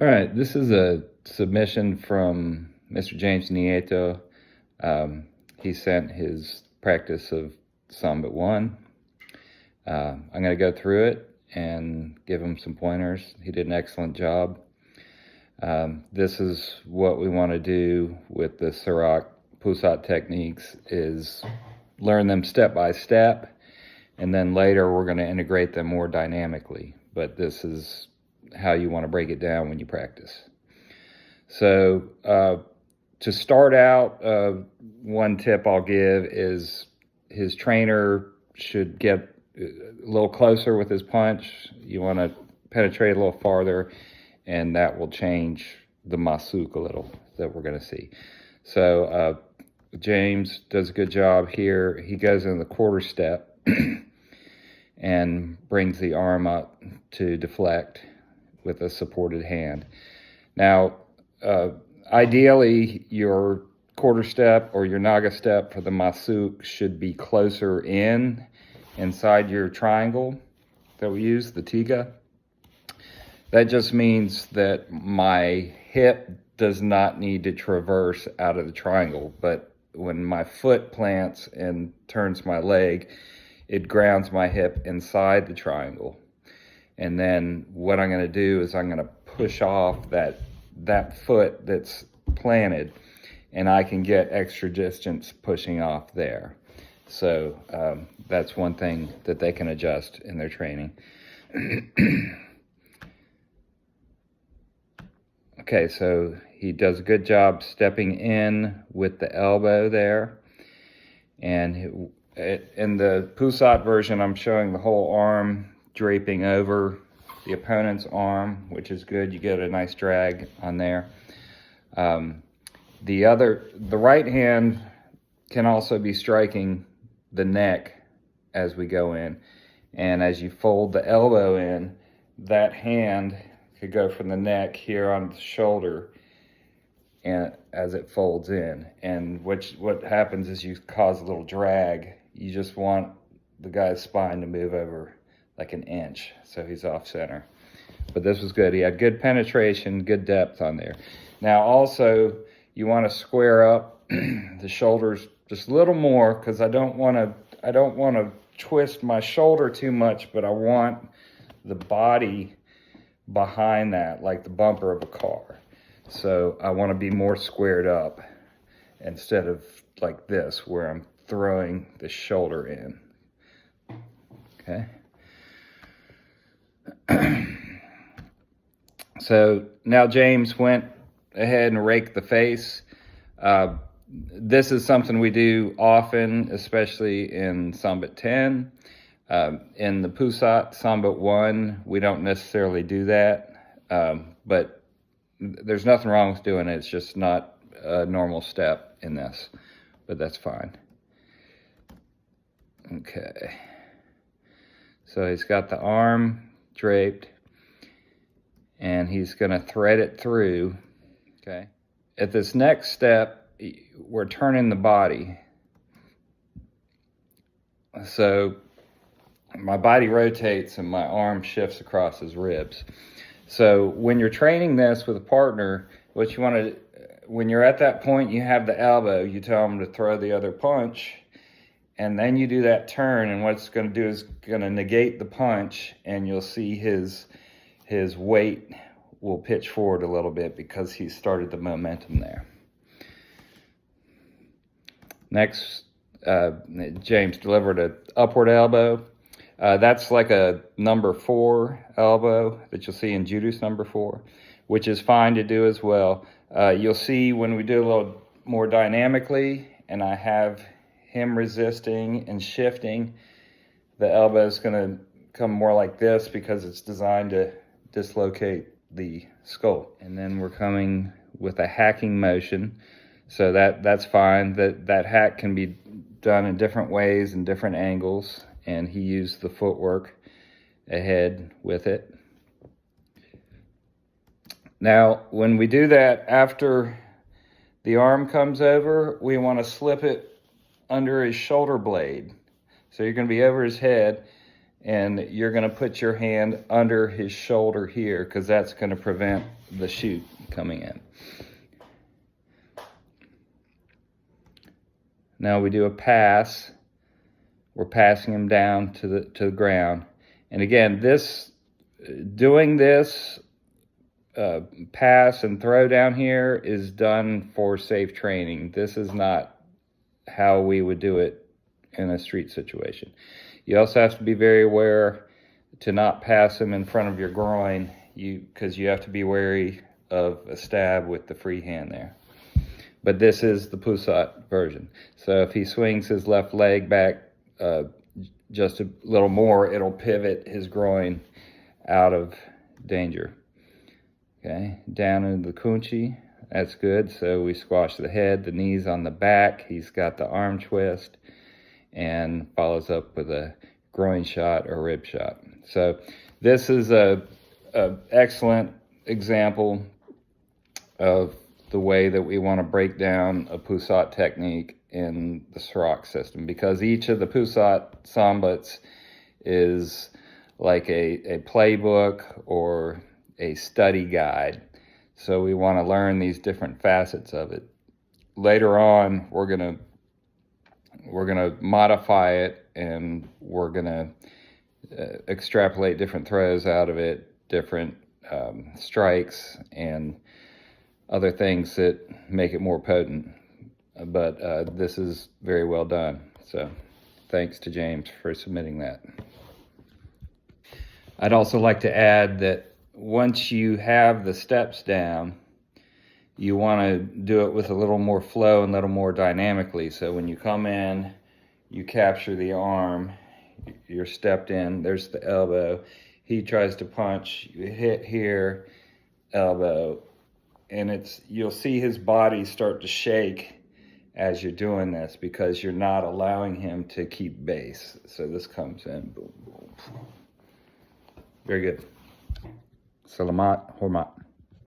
All right, this is a submission from Mr. James Nieto. He sent his practice of Sambut 1. I'm going to go through it and give him some pointers. He did an excellent job. This is what we want to do with the Serak Pusat techniques, is learn them step by step, and then later we're going to integrate them more dynamically. But this is how you want to break it down when you practice. So to start out, one tip I'll give is his trainer should get a little closer with his punch. You want to penetrate a little farther, and that will change the masuk a little that we're going to see. So James does a good job here. He goes in the quarter step and brings the arm up to deflect with a supported hand. Now, ideally, your quarter step or your naga step for the masuk should be closer inside your triangle that we use, the tiga. That just means that my hip does not need to traverse out of the triangle, but when my foot plants and turns my leg, it grounds my hip inside the triangle. And then what I'm going to do is I'm going to push off that foot that's planted, and I can get extra distance pushing off there. So that's one thing that they can adjust in their training. Okay, so he does a good job stepping in with the elbow there. And in the Pusat version, I'm showing the whole arm draping over the opponent's arm, which is good. You get a nice drag on there. The right hand can also be striking the neck as we go in. And as you fold the elbow in, that hand could go from the neck here on the shoulder and as it folds in. And what happens is you cause a little drag. You just want the guy's spine to move over like an inch, so he's off center. But this was good. He had good penetration, good depth on there. Now also, you want to square up the shoulders just a little more, because I don't want to twist my shoulder too much, but I want the body behind that, like the bumper of a car. So I want to be more squared up instead of like this, where I'm throwing the shoulder in. Okay. So now James went ahead and raked the face. This is something we do often, especially in Sambut 10. In the Pusat Sambut 1, we don't necessarily do that, but there's nothing wrong with doing it. It's just not a normal step in this, but that's fine. Okay. So he's got the arm draped, and he's going to thread it through. Okay. At this next step, we're turning the body. So my body rotates and my arm shifts across his ribs. So when you're training this with a partner, what you want to, when you're at that point, you have the elbow, you tell him to throw the other punch, and then you do that turn, and what it's going to do is going to negate the punch, and you'll see his weight will pitch forward a little bit because he started the momentum there. Next, James delivered an upward elbow. That's like a number 4 elbow that you'll see in Judo's number 4, which is fine to do as well. You'll see when we do a little more dynamically, and I have him resisting and shifting, the elbow is going to come more like this because it's designed to dislocate the skull. And then we're coming with a hacking motion, so that's fine. That hack can be done in different ways and different angles, and he used the footwork ahead with it. Now, when we do that, after the arm comes over, we want to slip it under his shoulder blade. So you're going to be over his head, and you're going to put your hand under his shoulder here because that's going to prevent the shoot coming in. Now we do a pass. We're passing him down to the ground. And again, doing this pass and throw down here is done for safe training. This is not how we would do it in a street situation. You also have to be very aware to not pass him in front of your groin, because you have to be wary of a stab with the free hand there. But this is the poussat version. So if he swings his left leg back just a little more, it'll pivot his groin out of danger. Okay, down into the kunchi. That's good. So we squash the head, the knees on the back. He's got the arm twist and follows up with a groin shot or rib shot. So this is a excellent example of the way that we want to break down a poussat technique in the Serak system, because each of the poussat sambuts is like a playbook or a study guide. So we want to learn these different facets of it. Later on, we're gonna modify it, and we're gonna extrapolate different throws out of it, different strikes, and other things that make it more potent. But this is very well done. So thanks to James for submitting that. I'd also like to add that once you have the steps down, you want to do it with a little more flow and a little more dynamically. So when you come in, you capture the arm, you're stepped in, there's the elbow. He tries to punch, you hit here, elbow, and you'll see his body start to shake as you're doing this because you're not allowing him to keep base. So this comes in, boom, boom. Very good. Salamat, hormat.